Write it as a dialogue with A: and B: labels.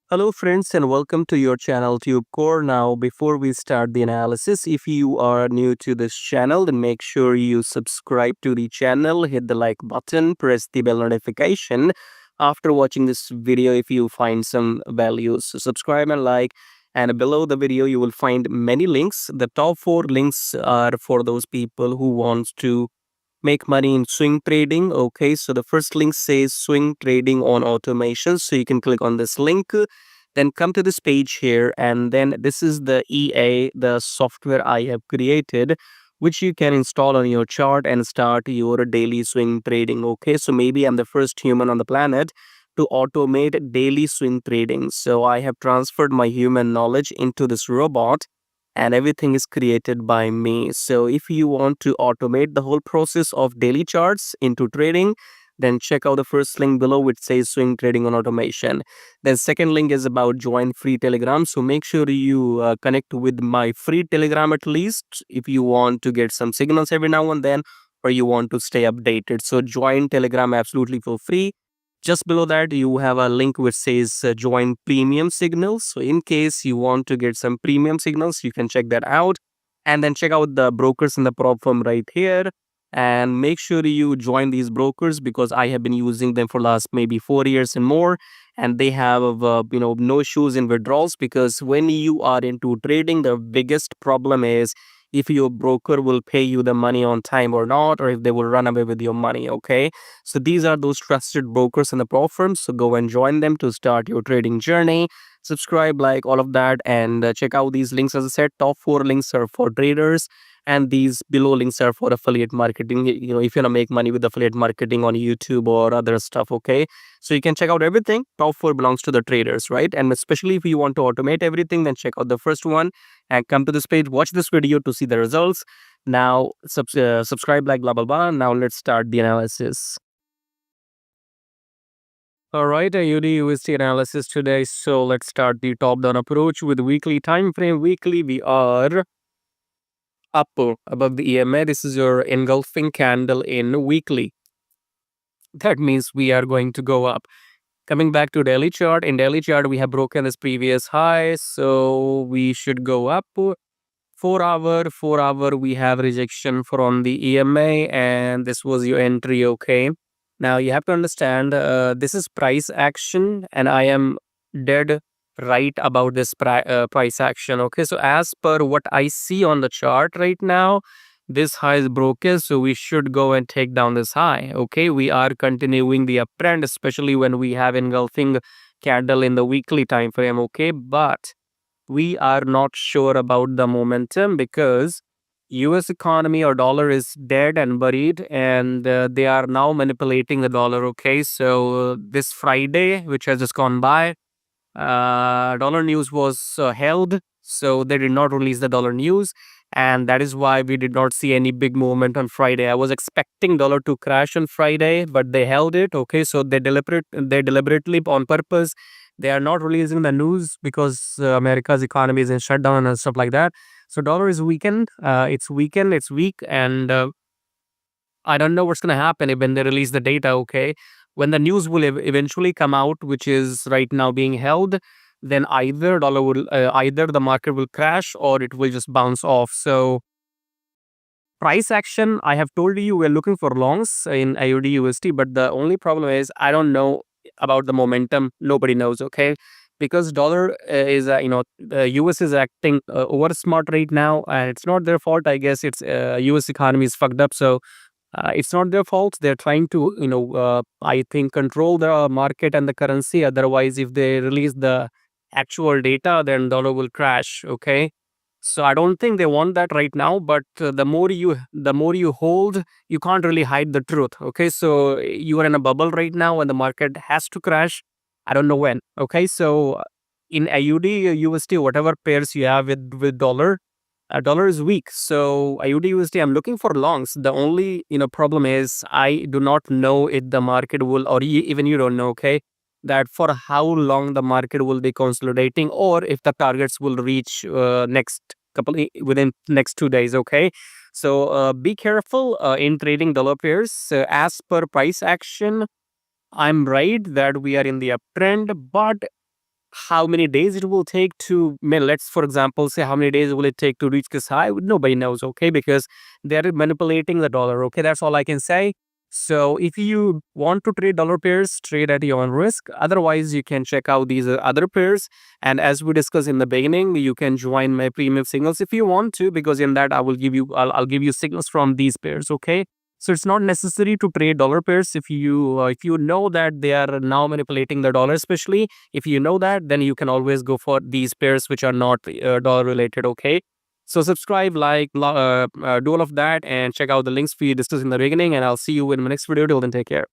A: Hello friends and welcome to your channel TubeCore. Now before we start the analysis, if you are new to this channel, then make sure you subscribe to the channel, hit the like button, press the bell notification. After watching this video, if you find some values, so subscribe and like. And below the video, you will find many links. The top 4 links are for those people who wants to make money in swing trading. Okay, so the first link says swing trading on automation, so you can click on this link, then come to this page here, and then this is the the software I have created, which you can install on your chart and start your daily swing trading. Okay, so maybe I'm the first human on the planet to automate daily swing trading, so I have transferred my human knowledge into this robot, and everything is created by me. So if you want to automate the whole process of daily charts into trading, then check out the first link below which says swing trading on automation. Then second link is about join free Telegram. So make sure you connect with my free Telegram at least if you want to get some signals every now and then, or you want to stay updated. So join Telegram absolutely for free. Just below that, you have a link which says join premium signals. So in case you want to get some premium signals, you can check that out. And then check out the brokers in the prop firm right here. And make sure you join these brokers because I have been using them for last maybe 4 years and more. And they have, no issues in withdrawals, because when you are into trading, the biggest problem is if your broker will pay you the money on time or not, or if they will run away with your money. Okay, so these are those trusted brokers in the pro firms. So go and join them to start your trading journey. Subscribe, like all of that, and check out these links. As I said, top 4 links are for traders, and these below links are for affiliate marketing. If you want to make money with affiliate marketing on YouTube or other stuff. Okay, so you can check out everything. Top 4 belongs to the traders, right? And especially if you want to automate everything, then check out the first one and come to this page. Watch this video to see the results. Now subscribe, like blah blah blah. Now let's start the analysis. All right, AUDUSD analysis today. So let's start the top-down approach with weekly time frame. Weekly, we are up above the EMA. This is your engulfing candle in weekly. That means we are going to go up. Coming back to daily chart. In daily chart, we have broken this previous high, so we should go up. 4 hour, we have rejection from the EMA, and this was your entry. Okay, now you have to understand this is price action, and I am dead right about this price action. Okay, so as per what I see on the chart right now, this high is broken, so we should go and take down this high. Okay, we are continuing the uptrend, especially when we have engulfing candle in the weekly time frame. Okay, but we are not sure about the momentum because US economy or dollar is dead and buried, and they are now manipulating the dollar. Okay, so this Friday, which has just gone by, dollar news was held, so they did not release the dollar news, and that is why we did not see any big movement on Friday. I was expecting dollar to crash on Friday, but they held it. Okay, so they deliberately on purpose, they are not releasing the news because America's economy is in shutdown and stuff like that. So dollar is weakened. It's weakened. It's weak, and I don't know what's going to happen when they release the data. Okay, when the news will eventually come out, which is right now being held, then either either the market will crash or it will just bounce off. So price action, I have told you we're looking for longs in AUDUSD, but the only problem is I don't know about the momentum. Nobody knows. Okay, because dollar is the US is acting over smart right now, and it's not their fault. I guess it's US economy is fucked up, so it's not their fault. They're trying to, I think, control the market and the currency. Otherwise, if they release the actual data, then dollar will crash. Okay, so I don't think they want that right now. But the more you hold, you can't really hide the truth. Okay, so you are in a bubble right now, and the market has to crash. I don't know when. Okay, so in AUD, USD, whatever pairs you have with dollar, dollar is weak, so AUDUSD, I'm looking for longs. The only problem is I do not know if the market will, or even you don't know, okay, that for how long the market will be consolidating, or if the targets will reach within next 2 days. Okay, so be careful in trading dollar pairs. As per price action, I'm right that we are in the uptrend, but how many days it will take to, let's for example say how many days will it take to reach this high, nobody knows, okay, because they're manipulating the dollar, okay. That's all I can say. So if you want to trade dollar pairs, trade at your own risk. Otherwise, you can check out these other pairs. And as we discussed in the beginning, you can join my premium signals if you want to, because in that I will give you, I'll give you signals from these pairs, okay. So it's not necessary to trade dollar pairs. If you know that they are now manipulating the dollar, especially if you know that, then you can always go for these pairs which are not dollar related, okay. So subscribe, like, do all of that, and check out the links we discussed in the beginning. And I'll see you in my next video. Till then, take care.